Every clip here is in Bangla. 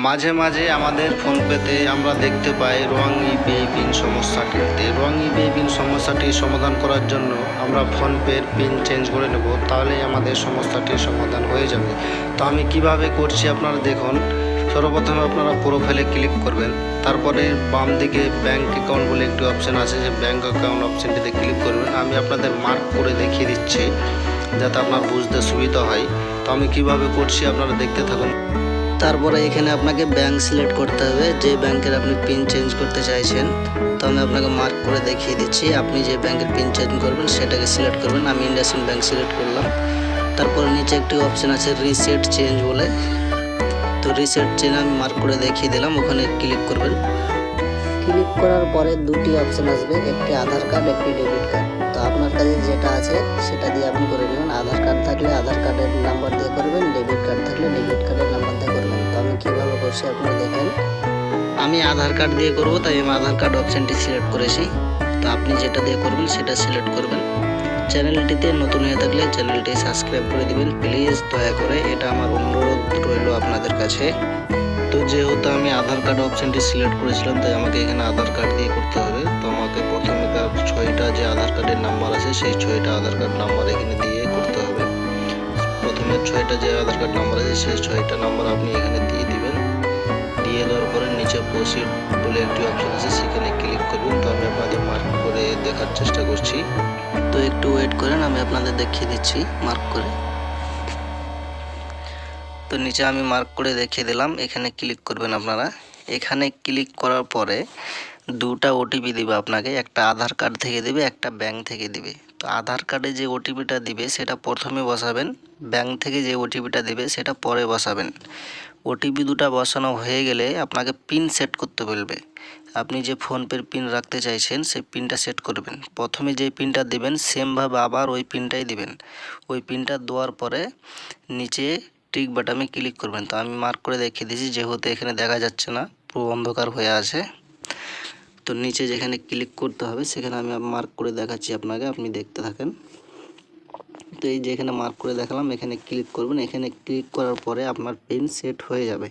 মাঝে মাঝে আমাদের ফোনপেতে আমরা দেখতে পাই রং ইউপিআই পিন সমস্যাটিতে রং ইউপিআই পিন সমস্যাটি সমাধান করার জন্য আমরা ফোনপের পিন চেঞ্জ করে নেব, তাহলেই আমাদের সমস্যাটির সমাধান হয়ে যাবে। তো আমি কিভাবে করছি আপনারা দেখুন। সর্বপ্রথমে আপনারা প্রোফাইলে ক্লিক করবেন, তারপরে বাম দিকে ব্যাঙ্ক অ্যাকাউন্ট বলে একটি অপশান আছে, যে ব্যাঙ্ক অ্যাকাউন্ট অপশানটিতে ক্লিক করবেন। আমি আপনাদের মার্ক করে দেখিয়ে দিচ্ছি যাতে আপনার বুঝতে সুবিধা হয়। তো আমি কিভাবে করছি আপনারা দেখতে থাকুন। তারপরে এখানে আপনাকে ব্যাংক সিলেক্ট করতে হবে, যে ব্যাংকের আপনি পিন চেঞ্জ করতে চাইছেন। তো আমি আপনাকে মার্ক করে দেখিয়ে দিচ্ছি। আপনি যে ব্যাংকের পিন চেঞ্জ করবেন সেটাকে সিলেক্ট করবেন। আমি ইন্ডাসইন্ড ব্যাংক সিলেক্ট করলাম। তারপরে নিচে একটি অপশান আছে রিসেট চেঞ্জ বলে, তো রিসেট চেঞ্জ আমি মার্ক করে দেখিয়ে দিলাম, ওখানে ক্লিক করবেন। ক্লিক করার পরে দুটি অপশান আসবে, একটি আধার কার্ড, একটি ডেবিট কার্ড। তো আপনার কাছে যেটা আছে সেটা দিয়ে আপনি করে নেবেন। আধার কার্ড থাকলে আধার কার্ডের নাম্বার দিয়ে করবেন, ডেবিট কার্ড থাকলে ডেবিট কার্ডের নাম্বার দিয়ে করবেন। তো আমি কীভাবে করছি আপনারা দেখেন। আমি আধার কার্ড দিয়ে করব, তাই আমি আধার কার্ড অপশানটি সিলেক্ট করেছি। তো আপনি যেটা দিয়ে করবেন সেটা সিলেক্ট করবেন। চ্যানেলটিতে নতুন হয়ে থাকলে চ্যানেলটি সাবস্ক্রাইব করে দিবেন প্লিজ, দয়া করে, এটা আমার অনুরোধ রইল আপনাদের কাছে। তো যেহেতু আমি আধার কার্ড অপশানটি সিলেক্ট করেছিলাম, তাই আমাকে এখানে আধার কার্ড দিয়ে করতে হবে। তো আমাকে প্রথমে 6টা যে আধার কার্ডের নাম্বার আছে সেই 6টা আধার কার্ড নাম্বার এখানে দিয়ে করতে হবে। প্রথমে 6টা যে আধার কার্ড নাম্বার আছে সেই 6টা নাম্বার আপনি এখানে দিয়ে দিবেন। দিয়ে দেওয়ার পরে নিচে প্রসিড বলে একটি অপশান আছে, সেখানে ক্লিক করবেন। তো আমি আপনাদের মার্ক করে দেখার চেষ্টা করছি, তো একটু ওয়েট করেন, আমি আপনাদের দেখিয়ে দিচ্ছি মার্ক করে। তো নিচে আমি মার্ক করে দেখিয়ে দিলাম, এখানে ক্লিক করবেন আপনারা। এখানে ক্লিক করার পরে দুটা ওটিপি দিবে আপনাকে, একটা আধার কার্ড থেকে দিবে, একটা ব্যাংক থেকে দিবে। তো আধার কার্ডে যে ওটিপিটা দিবে সেটা প্রথমে বসাবেন, ব্যাংক থেকে যে ওটিপিটা দিবে সেটা পরে বসাবেন। ওটিপি দুটা বসানো হয়ে গেলে আপনাকে পিন সেট করতে বলবে। আপনি যে ফোনপের পিন রাখতে চাইছেন সেই পিনটা সেট করবেন। প্রথমে যে পিনটা দিবেন সেমভাবে আবার ওই পিনটাই দিবেন। ওই পিনটা দেওয়ার পরে নিচে টিক বাটনে ক্লিক করবেন। তো আমি মার্ক করে দেখিয়ে দিয়েছি, যেহেতু এখানে দেখা যাচ্ছে না, পুরো অন্ধকার হয়ে আছে। তো নিচে যেখানে ক্লিক করতে হবে সেখানে আমি মার্ক করে দেখাচ্ছি আপনাকে, আপনি দেখতে থাকেন। তো এই যে এখানে মার্ক করে দেখালাম, এখানে ক্লিক করবেন। এখানে ক্লিক করার পরে আপনার পিন সেট হয়ে যাবে।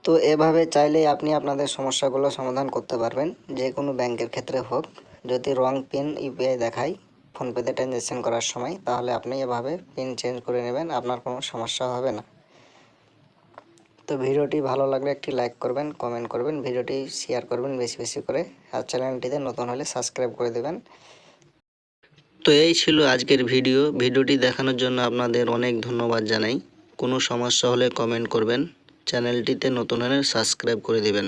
তো এভাবে চাইলেই আপনি আপনাদের সমস্যাগুলো সমাধান করতে পারবেন, যে কোনো ব্যাংকের ক্ষেত্রে হোক। যদি রং পিন ইউপিআই দেখায় ফোনপেতে ট্রানজ্যাকশন করার সময়, তাহলে আপনি এভাবে পিন চেঞ্জ করে নেবেন, আপনার কোনো সমস্যা হবে না। তো ভিডিওটি ভালো লাগলে একটি লাইক করবেন, কমেন্ট করবেন, ভিডিওটি শেয়ার করবেন বেশি বেশি করে, আর চ্যানেলটিতে নতুন হলে সাবস্ক্রাইব করে দেবেন। তো এই ছিল আজকের ভিডিওটি দেখানোর জন্য আপনাদের অনেক ধন্যবাদ জানাই। কোনো সমস্যা হলে কমেন্ট করবেন, চ্যানেলটিতে নতুন হলে সাবস্ক্রাইব করে দেবেন।